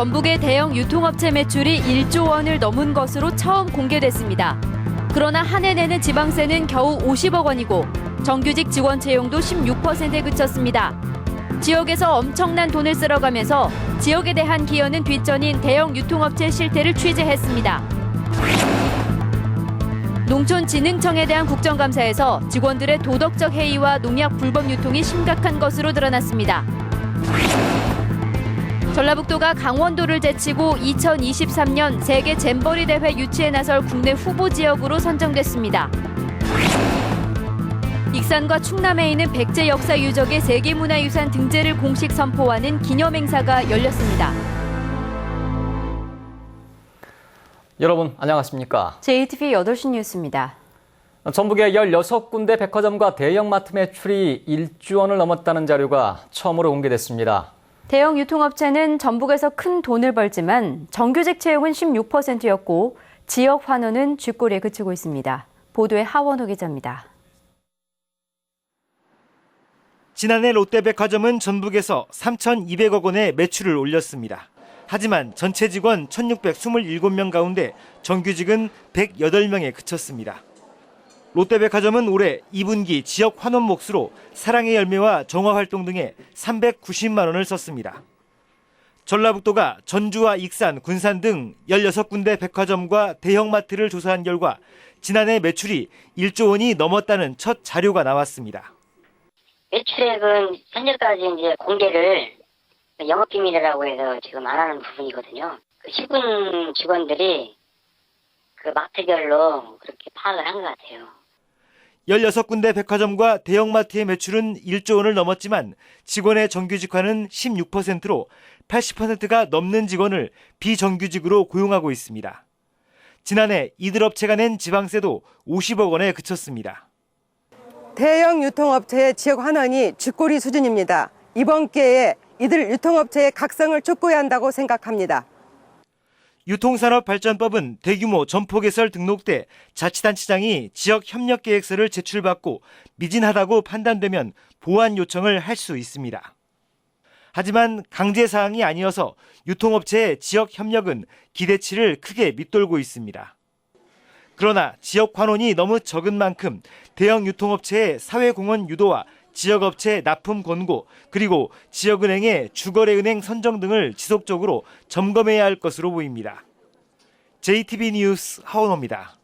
전북의 대형 유통업체 매출이 1조 원을 넘은 것으로 처음 공개됐습니다. 그러나 한 해 내는 지방세는 겨우 50억 원이고 정규직 직원 채용도 16%에 그쳤습니다. 지역에서 엄청난 돈을 쓸어가면서 지역에 대한 기여는 뒷전인 대형 유통업체 실태를 취재했습니다. 농촌진흥청에 대한 국정감사에서 직원들의 도덕적 해이와 농약 불법 유통이 심각한 것으로 드러났습니다. 전라북도가 강원도를 제치고 2023년 세계 잼버리 대회 유치에 나설 국내 후보 지역으로 선정됐습니다. 익산과 충남에 있는 백제 역사 유적의 세계문화유산 등재를 공식 선포하는 기념행사가 열렸습니다. 여러분 안녕하십니까? JTV 8시 뉴스입니다. 전북의 16군데 백화점과 대형마트 매출이 1조 원을 넘었다는 자료가 처음으로 공개됐습니다. 대형 유통업체는 전북에서 큰 돈을 벌지만 정규직 채용은 16%였고 지역 환원은 쥐꼬리에 그치고 있습니다. 보도에 하원호 기자입니다. 지난해 롯데백화점은 전북에서 3,200억 원의 매출을 올렸습니다. 하지만 전체 직원 1,627명 가운데 정규직은 108명에 그쳤습니다. 롯데백화점은 올해 2분기 지역 환원 몫으로 사랑의 열매와 정화활동 등에 390만 원을 썼습니다. 전라북도가 전주와 익산, 군산 등 16군데 백화점과 대형마트를 조사한 결과 지난해 매출이 1조 원이 넘었다는 첫 자료가 나왔습니다. 매출액은 현재까지 이제 공개를 영업비밀이라고 해서 지금 안 하는 부분이거든요. 시군 직원들이 마트별로 그렇게 파악을 한 것 같아요. 16군데 백화점과 대형마트의 매출은 1조 원을 넘었지만 직원의 정규직화는 16%로 80%가 넘는 직원을 비정규직으로 고용하고 있습니다. 지난해 이들 업체가 낸 지방세도 50억 원에 그쳤습니다. 대형 유통업체의 지역 환원이 쥐꼬리 수준입니다. 이번 기회에 이들 유통업체의 각성을 촉구해야 한다고 생각합니다. 유통산업발전법은 대규모 점포 개설 등록돼 자치단체장이 지역협력계획서를 제출받고 미진하다고 판단되면 보완 요청을 할 수 있습니다. 하지만 강제사항이 아니어서 유통업체의 지역협력은 기대치를 크게 밑돌고 있습니다. 그러나 지역 환원이 너무 적은 만큼 대형 유통업체의 사회공헌 유도와 지역업체 납품 권고, 그리고 지역은행의 주거래은행 선정 등을 지속적으로 점검해야 할 것으로 보입니다. JTB 뉴스 하원호입니다.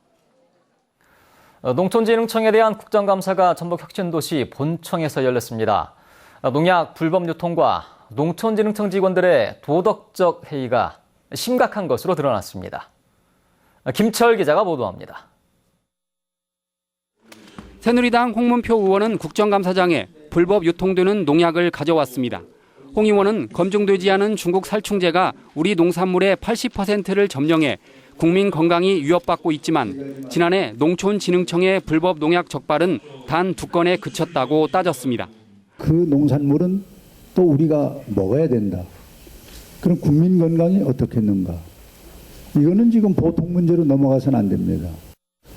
농촌진흥청에 대한 국정감사가 전북혁신도시 본청에서 열렸습니다. 농약 불법 유통과 농촌진흥청 직원들의 도덕적 해이가 심각한 것으로 드러났습니다. 김철 기자가 보도합니다. 새누리당 홍문표 의원은 국정감사장에 불법 유통되는 농약을 가져왔습니다. 홍 의원은 검증되지 않은 중국 살충제가 우리 농산물의 80%를 점령해 국민 건강이 위협받고 있지만 지난해 농촌진흥청의 불법 농약 적발은 단 2건에 그쳤다고 따졌습니다. 그 농산물은 또 우리가 먹어야 된다. 그럼 국민 건강이 어떻겠는가? 이거는 지금 보통 문제로 넘어가서는 안 됩니다.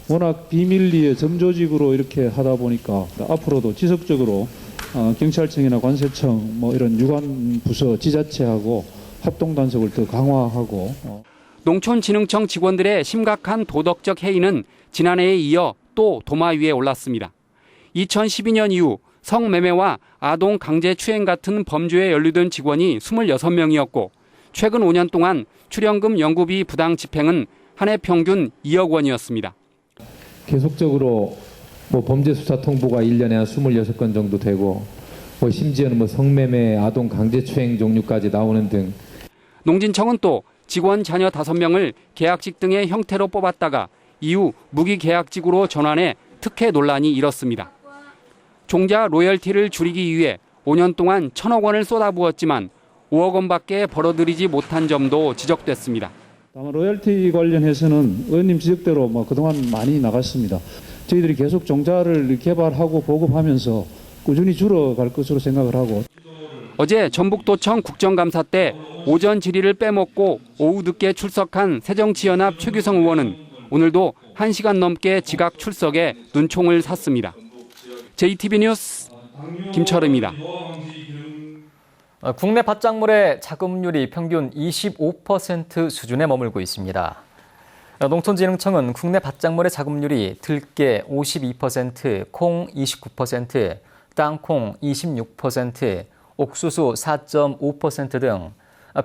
워낙 비밀리에 점조직으로 이렇게 하다 보니까 앞으로도 지속적으로 경찰청이나 관세청 이런 유관 부서 지자체하고 합동 단속을 더 강화하고 농촌진흥청 직원들의 심각한 도덕적 해이는 지난해에 이어 또 도마 위에 올랐습니다. 2012년 이후 성매매와 아동 강제 추행 같은 범죄에 연루된 직원이 26명이었고 최근 5년 동안 출연금 연구비 부당 집행은 한 해 평균 2억 원이었습니다. 계속적으로 범죄 수사 통보가 1년에 한 26건 정도 되고 심지어는 성매매, 아동 강제추행 종류까지 나오는 등. 농진청은 또 직원 자녀 5명을 계약직 등의 형태로 뽑았다가 이후 무기계약직으로 전환해 특혜 논란이 일었습니다. 종자 로열티를 줄이기 위해 5년 동안 1,000억 원을 쏟아부었지만 5억 원밖에 벌어들이지 못한 점도 지적됐습니다. 다만 로열티 관련해서는 의원님 지적대로 그동안 많이 나갔습니다. 저희들이 계속 종자를 개발하고 보급하면서 꾸준히 줄어갈 것으로 생각을 하고. 어제 전북도청 국정감사 때 오전 질의를 빼먹고 오후 늦게 출석한 새정치연합 최규성 의원은 오늘도 1시간 넘게 지각 출석에 눈총을 샀습니다. JTB 뉴스 김철입니다. 국내 밭작물의 자급률이 평균 25% 수준에 머물고 있습니다. 농촌진흥청은 국내 밭작물의 자급률이 들깨 52%, 콩 29%, 땅콩 26%, 옥수수 4.5% 등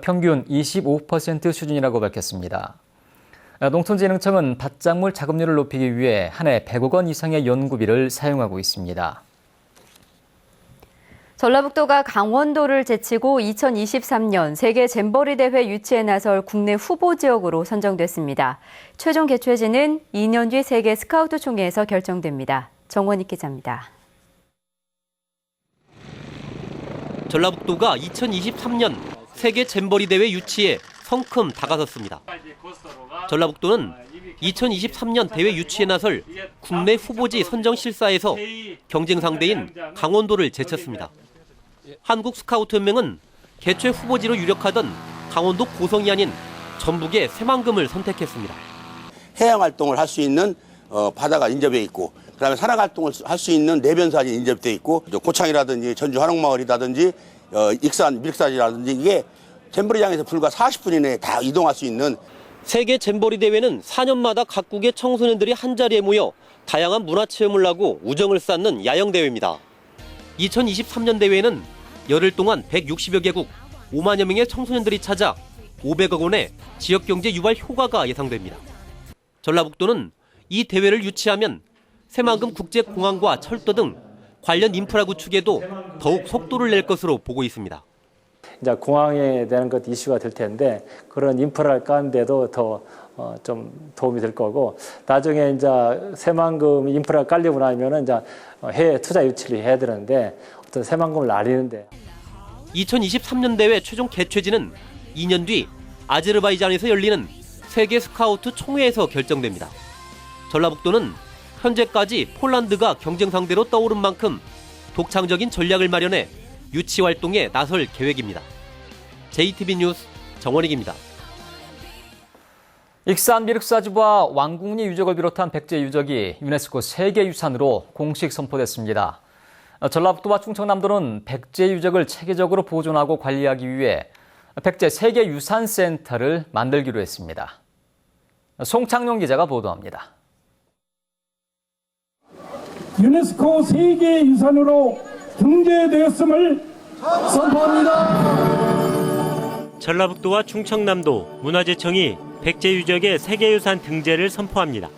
평균 25% 수준이라고 밝혔습니다. 농촌진흥청은 밭작물 자급률을 높이기 위해 한 해 100억 원 이상의 연구비를 사용하고 있습니다. 전라북도가 강원도를 제치고 2023년 세계 잼버리 대회 유치에 나설 국내 후보 지역으로 선정됐습니다. 최종 개최지는 2년 뒤 세계 스카우트 총회에서 결정됩니다. 정원익 기자입니다. 전라북도가 2023년 세계 잼버리 대회 유치에 성큼 다가섰습니다. 전라북도는 2023년 대회 유치에 나설 국내 후보지 선정 실사에서 경쟁 상대인 강원도를 제쳤습니다. 한국 스카우트연맹은 개최 후보지로 유력하던 강원도 고성이 아닌 전북의 새만금을 선택했습니다. 해양 활동을 할 수 있는 바다가 인접해 있고, 그다음에 산악 활동을 할 수 있는 내변산이 인접돼 있고, 고창이라든지 전주 한옥마을이라든지 익산 밀사지라든지 이게 잼버리장에서 불과 40분 이내에 다 이동할 수 있는. 세계 잼버리 대회는 4년마다 각국의 청소년들이 한자리에 모여 다양한 문화체험을 하고 우정을 쌓는 야영대회입니다. 2023년 대회에는 열흘 동안 160여 개국 5만여 명의 청소년들이 찾아 500억 원의 지역경제 유발 효과가 예상됩니다. 전라북도는 이 대회를 유치하면 새만금 국제공항과 철도 등 관련 인프라 구축에도 더욱 속도를 낼 것으로 보고 있습니다. 이제 공항에 대한 것 이슈가 될 텐데 그런 인프라를 까는데도 더 좀 도움이 될 거고, 나중에 이제 새만금 인프라가 깔리고 나면은 이제 해외 투자 유치를 해야 되는데 어떤 새만금을 날리는데. 2023년 대회 최종 개최지는 2년 뒤 아제르바이잔에서 열리는 세계 스카우트 총회에서 결정됩니다. 전라북도는 현재까지 폴란드가 경쟁 상대로 떠오른 만큼 독창적인 전략을 마련해 유치 활동에 나설 계획입니다. JTB 뉴스 정원익입니다. 익산 미륵사지와 왕궁리 유적을 비롯한 백제 유적이 유네스코 세계유산으로 공식 선포됐습니다. 전라북도와 충청남도는 백제 유적을 체계적으로 보존하고 관리하기 위해 백제 세계유산센터를 만들기로 했습니다. 송창용 기자가 보도합니다. 유네스코 세계유산으로 등재되었음을 선포합니다. 전라북도와 충청남도 문화재청이 백제 유적의 세계유산 등재를 선포합니다.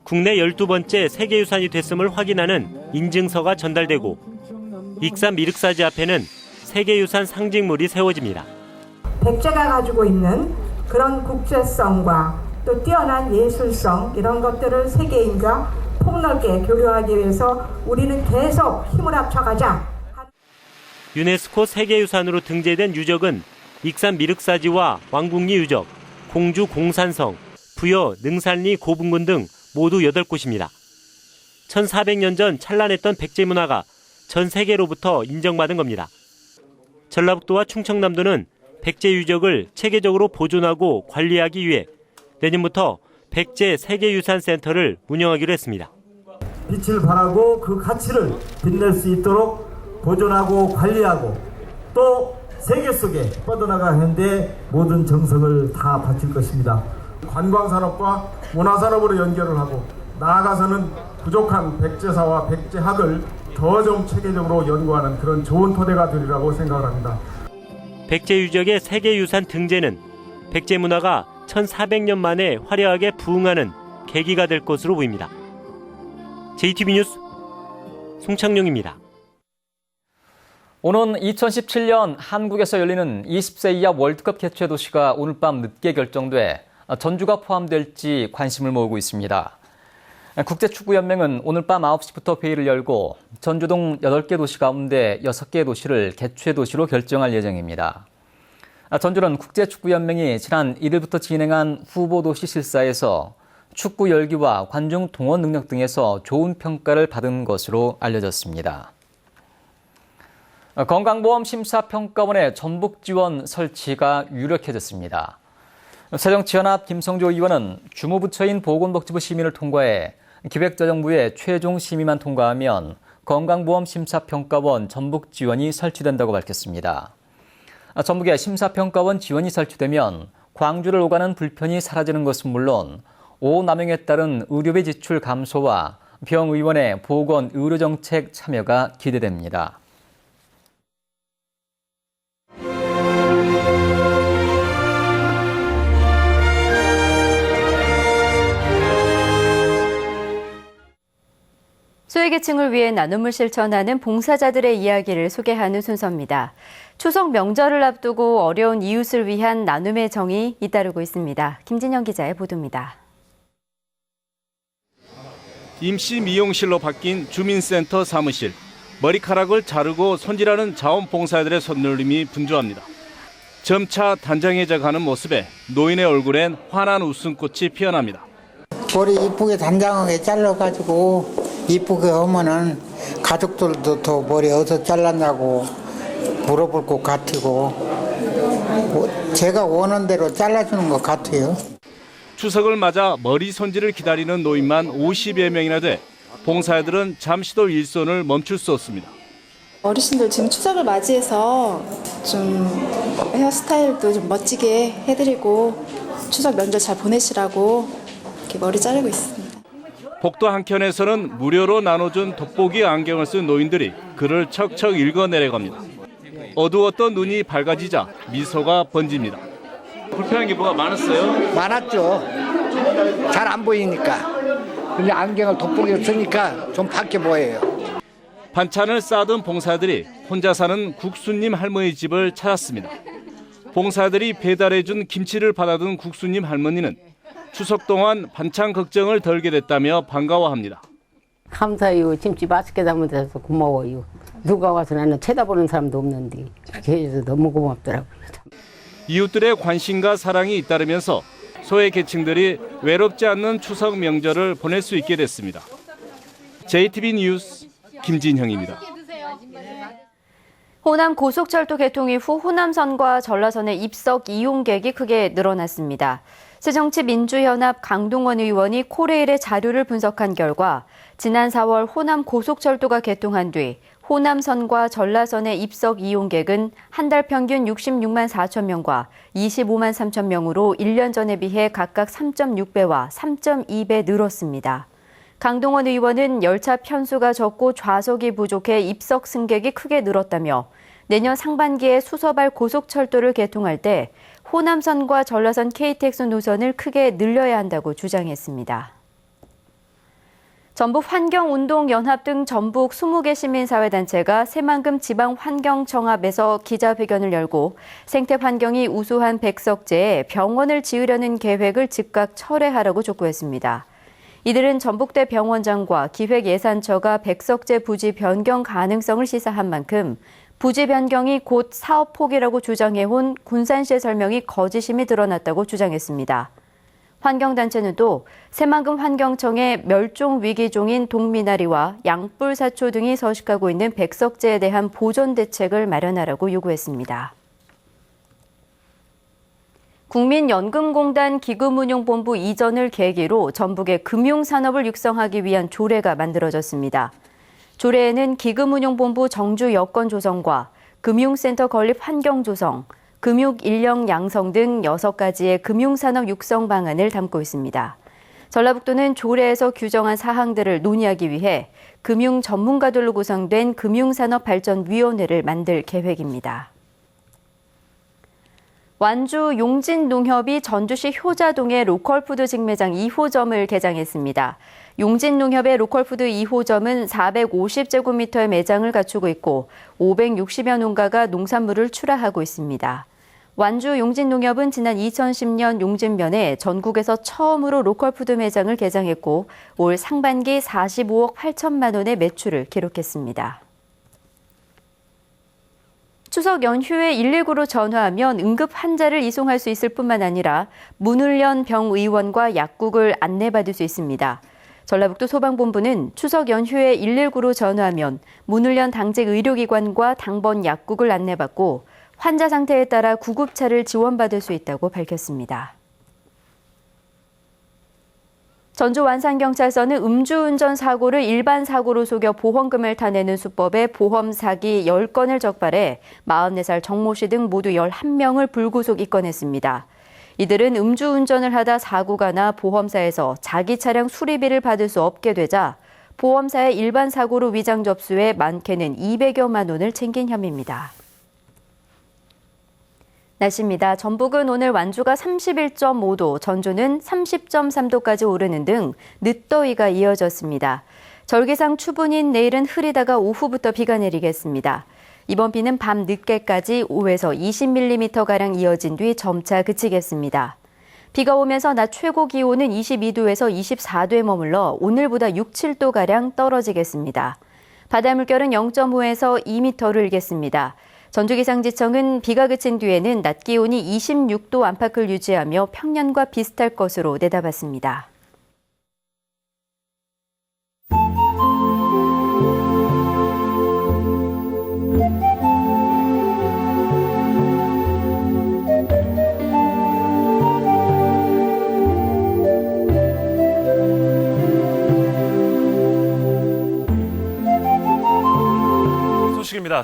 국내 12번째 세계유산이 됐음을 확인하는 인증서가 전달되고 익산 미륵사지 앞에는 세계유산 상징물이 세워집니다. 백제가 가지고 있는 그런 국제성과 또 뛰어난 예술성, 이런 것들을 세계인과 폭넓게 교류하기 위해서 우리는 계속 힘을 합쳐가자. 유네스코 세계유산으로 등재된 유적은 익산 미륵사지와 왕궁리 유적, 공주 공산성, 부여 능산리 고분군 등 모두 8곳입니다. 1400년 전 찬란했던 백제 문화가 전 세계로부터 인정받은 겁니다. 전라북도와 충청남도는 백제 유적을 체계적으로 보존하고 관리하기 위해 내년부터 백제 세계유산센터를 운영하기로 했습니다. 빛을 발하고 그 가치를 빛낼 수 있도록 보존하고 관리하고 또 세계 속에 뻗어나가는 데 모든 정성을 다 바칠 것입니다. 관광산업과 문화산업으로 연결을 하고 나아가서는 부족한 백제사와 백제학을 더 좀 체계적으로 연구하는 그런 좋은 토대가 되리라고 생각을 합니다. 백제 유적의 세계유산 등재는 백제 문화가 1400년 만에 화려하게 부흥하는 계기가 될 것으로 보입니다. JTB 뉴스 송창용입니다. 오는 2017년 한국에서 열리는 20세 이하 월드컵 개최 도시가 오늘 밤 늦게 결정돼 전주가 포함될지 관심을 모으고 있습니다. 국제축구연맹은 오늘 밤 9시부터 회의를 열고 전주 등 8개 도시 가운데 6개 도시를 개최 도시로 결정할 예정입니다. 전주는 국제축구연맹이 지난 1일부터 진행한 후보도시 실사에서 축구 열기와 관중 동원 능력 등에서 좋은 평가를 받은 것으로 알려졌습니다. 건강보험 심사평가원의 전북 지원 설치가 유력해졌습니다. 새정치연합 김성조 의원은 주무부처인 보건복지부 심의를 통과해 기획재정부의 최종 심의만 통과하면 건강보험 심사평가원 전북 지원이 설치된다고 밝혔습니다. 전북에 심사평가원 지원이 설치되면 광주를 오가는 불편이 사라지는 것은 물론 오남용에 따른 의료비 지출 감소와 병의원의 보건 의료정책 참여가 기대됩니다. 소외계층을 위해 나눔을 실천하는 봉사자들의 이야기를 소개하는 순서입니다. 추석 명절을 앞두고 어려운 이웃을 위한 나눔의 정이 잇따르고 있습니다. 김진영 기자의 보도입니다. 임시 미용실로 바뀐 주민센터 사무실. 머리카락을 자르고 손질하는 자원봉사자들의 손놀림이 분주합니다. 점차 단정해져 가는 모습에 노인의 얼굴엔 환한 웃음꽃이 피어납니다. 머리 이쁘게 단장하게 잘라가지고 이쁘게 하면은 가족들도 더 머리 어디서 잘랐냐고 물어볼 것 같고 제가 원하는 대로 잘라주는 것 같아요. 추석을 맞아 머리 손질을 기다리는 노인만 50여 명이나 돼 봉사자들은 잠시도 일손을 멈출 수 없습니다. 어르신들 지금 추석을 맞이해서 좀 헤어스타일도 좀 멋지게 해드리고 추석 명절 잘 보내시라고 이렇게 머리 자르고 있습니다. 복도 한켠에서는 무료로 나눠준 돋보기 안경을 쓴 노인들이 글을 척척 읽어내려갑니다. 어두웠던 눈이 밝아지자 미소가 번집니다. 불편한 게 뭐가 많았어요? 많았죠. 잘 안 보이니까. 근데 안경을 돋보기를 쓰니까 좀 밝게 보여요. 반찬을 싸던 봉사들이 혼자 사는 국수님 할머니 집을 찾았습니다. 봉사들이 배달해준 김치를 받아둔 국수님 할머니는 추석 동안 반찬 걱정을 덜게 됐다며 반가워합니다. 감사해요. 김치 맛있게 담아줘서 고마워요. 누가 와서 나는 쳐다보는 사람도 없는데 그렇게 해줘서 너무 고맙더라고요. 이웃들의 관심과 사랑이 잇따르면서 소외 계층들이 외롭지 않는 추석 명절을 보낼 수 있게 됐습니다. JTB 뉴스 김진형입니다. 호남 고속철도 개통 이후 호남선과 전라선의 입석 이용객이 크게 늘어났습니다. 새정치민주연합 강동원 의원이 코레일의 자료를 분석한 결과 지난 4월 호남 고속철도가 개통한 뒤 호남선과 전라선의 입석 이용객은 한 달 평균 66만 4천 명과 25만 3천 명으로 1년 전에 비해 각각 3.6배와 3.2배 늘었습니다. 강동원 의원은 열차 편수가 적고 좌석이 부족해 입석 승객이 크게 늘었다며 내년 상반기에 수서발 고속철도를 개통할 때 호남선과 전라선 KTX 노선을 크게 늘려야 한다고 주장했습니다. 전북환경운동연합 등 전북 20개 시민사회단체가 새만금 지방환경청 앞에서 기자회견을 열고 생태환경이 우수한 백석제에 병원을 지으려는 계획을 즉각 철회하라고 촉구했습니다. 이들은 전북대 병원장과 기획예산처가 백석제 부지 변경 가능성을 시사한 만큼 부지 변경이 곧 사업 포기라고 주장해온 군산시의 설명이 거짓임이 드러났다고 주장했습니다. 환경단체는 또 새만금 환경청에 멸종 위기종인 동미나리와 양뿔사초 등이 서식하고 있는 백석제에 대한 보존 대책을 마련하라고 요구했습니다. 국민연금공단 기금운용본부 이전을 계기로 전북의 금융산업을 육성하기 위한 조례가 만들어졌습니다. 조례에는 기금운용본부 정주 여건 조성과 금융센터 건립 환경 조성, 금융 인력 양성 등 6가지의 금융산업 육성 방안을 담고 있습니다. 전라북도는 조례에서 규정한 사항들을 논의하기 위해 금융 전문가들로 구성된 금융산업발전위원회를 만들 계획입니다. 완주 용진농협이 전주시 효자동의 로컬푸드 직매장 2호점을 개장했습니다. 용진농협의 로컬푸드 2호점은 450제곱미터의 매장을 갖추고 있고 560여 농가가 농산물을 출하하고 있습니다. 완주 용진농협은 지난 2010년 용진면에 전국에서 처음으로 로컬푸드 매장을 개장했고 올 상반기 45억 8천만 원의 매출을 기록했습니다. 추석 연휴에 119로 전화하면 응급 환자를 이송할 수 있을 뿐만 아니라 문을 연 병의원과 약국을 안내받을 수 있습니다. 전라북도 소방본부는 추석 연휴에 119로 전화하면 문을 연 당직 의료기관과 당번 약국을 안내받고 환자 상태에 따라 구급차를 지원받을 수 있다고 밝혔습니다. 전주 완산경찰서는 음주운전 사고를 일반 사고로 속여 보험금을 타내는 수법에 보험 사기 10건을 적발해 44살 정모 씨 등 모두 11명을 불구속 입건했습니다. 이들은 음주운전을 하다 사고가 나 보험사에서 자기 차량 수리비를 받을 수 없게 되자 보험사의 일반 사고로 위장 접수해 많게는 200여만 원을 챙긴 혐의입니다. 날씨입니다. 전북은 오늘 완주가 31.5도, 전주는 30.3도까지 오르는 등 늦더위가 이어졌습니다. 절기상 추분인 내일은 흐리다가 오후부터 비가 내리겠습니다. 이번 비는 밤 늦게까지 5에서 20mm가량 이어진 뒤 점차 그치겠습니다. 비가 오면서 낮 최고 기온은 22도에서 24도에 머물러 오늘보다 6, 7도가량 떨어지겠습니다. 바다 물결은 0.5에서 2m를 일겠습니다. 전주기상지청은 비가 그친 뒤에는 낮 기온이 26도 안팎을 유지하며 평년과 비슷할 것으로 내다봤습니다. 소식입니다.